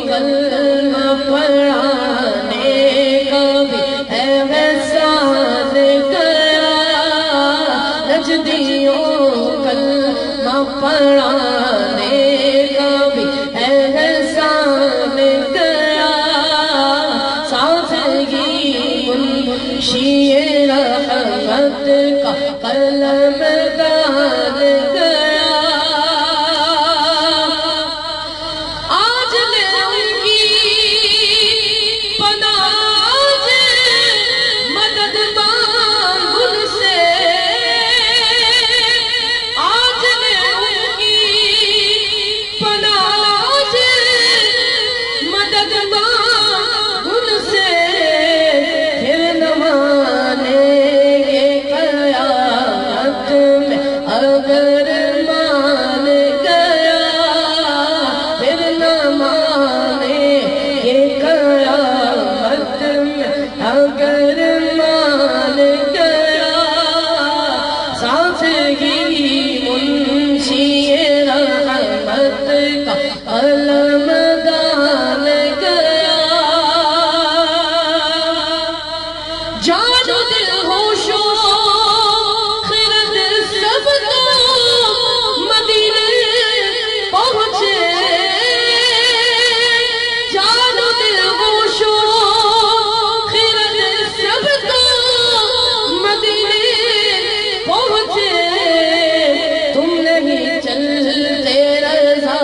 کلمہ پڑھانے کا بھی احسان گیا، نجدیوں کلمہ پڑھانے کا بھی احسان گیا، سادگی منشی رحمت کا قلم دان گیا، آج میں ان کی پناہ مدد مانگ ان سے، آج میں ان کی پناہ مدد مانگ ان سے، پھر نہ مانیں گے قیامت میں اگر مان گیا، پھر نہ مانیں گے قیامت میں اگر مان گیا، سادگی منشی رحمت کا قلم دان گیا، جان و دل ہوش و خرد سب تو مدینے پہنچے، جان و دل ہوش و خرد سب تو مدینے پہنچے، تم نہیں چلتے رضا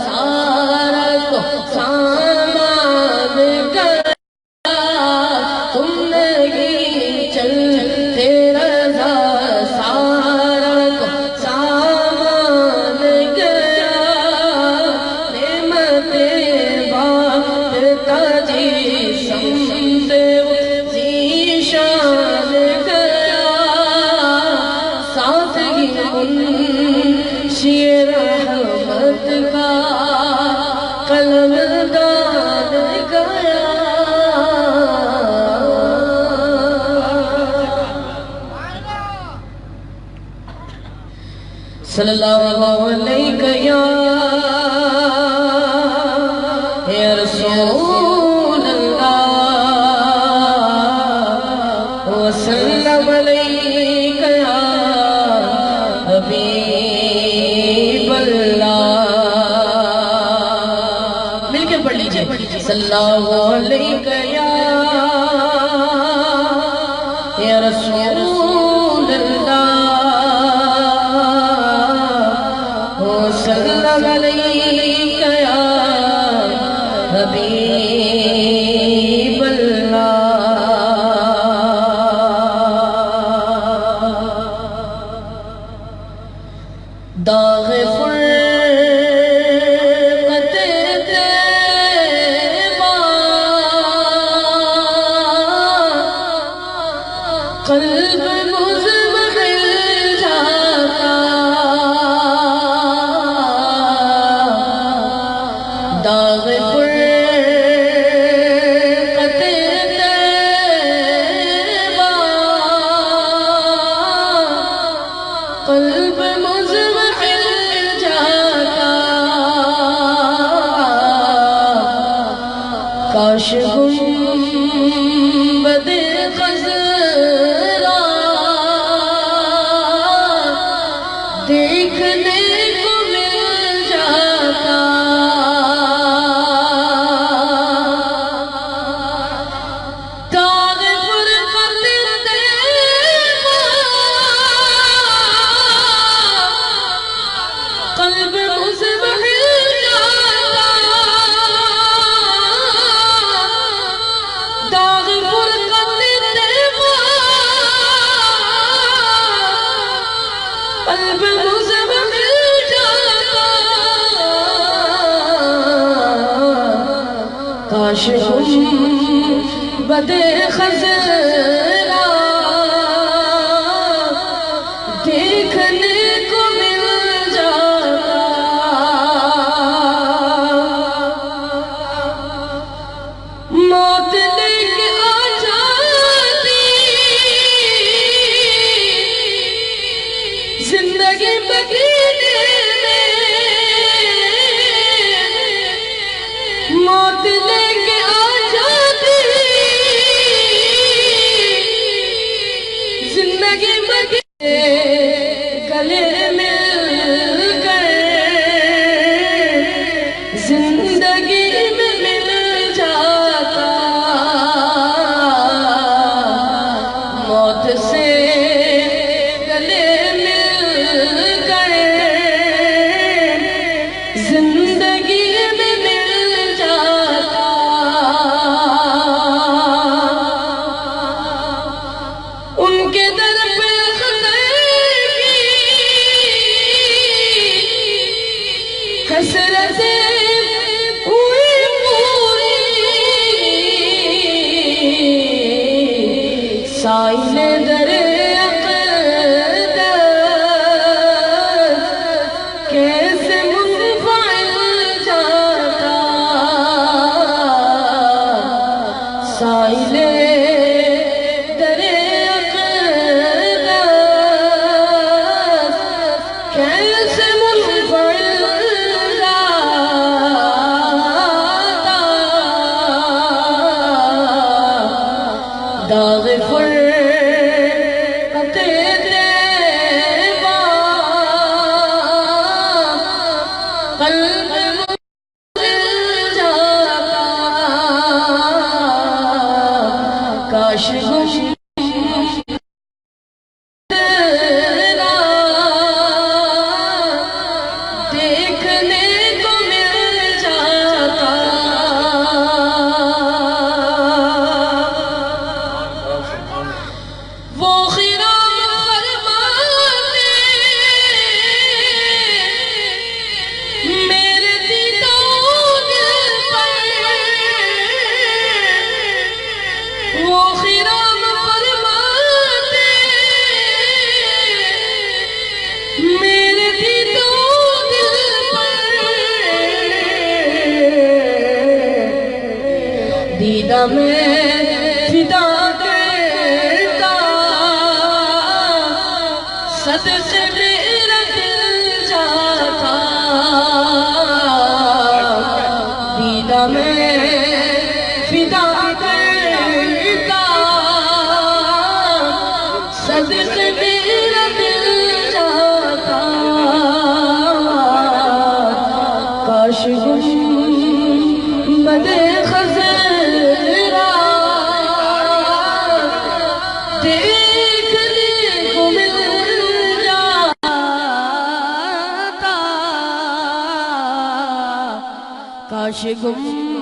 سارا کو سامان گیا، تم نہیں چلتے رضا سارا کو سامان گیا، نعمت بات کا جی سمت ذیشان گیا، سادگی منشی رحمت کا قلم دان گیا، صلی اللہ علیہ یا رسول اللہ، وسلم علیہ یا حبیب اللہ، مل کے پڑھ لیجئے، صلی اللہ علیہ یا رسول اللہ، وسلم علیہ یا حبیب اللہ، داغ فرقت طیبہ قلب مزمحل جاتا، داغ فرقت طیبہ قلب مزمحل جاتا، کاش گنبد خضرا دیکھنے کو مل جاتا، داغ فرقت طیبہ قلب مزمحل جاتا، داغ فرقت طیبہ قلب مزمحل جاتا، کاش گنبد خضرا دیکھنے کو مل جاتا، موت لے کے آ جاتی زندگی مدینے میں، موت لے کے آ جاتی زندگی مر گلے مل کر زندگی میں مل جاتا موت سے گلے مل کر زندگی میں مل جاتا ان کے در پہ حسرتیں ہوئی پوری سائل در اقدس کیسے منفعل جاتا سائل در اقدس کیسے منفعل داغ فرقت دیبا قلب مجھل جاتا کاش گم تیرا دیکھنے کو مل جاتا وہ خرام فرماتے میرے دیدار دل پر وہ خرام فرماتے میرے دیدار دل پر دیدہ میں فدا صدقے میرا دل جاتا دیدہ میں فدا کرتا صدقے میرا دل جاتا کاش گنبد خضرا دیکھنے کو مل کاش گم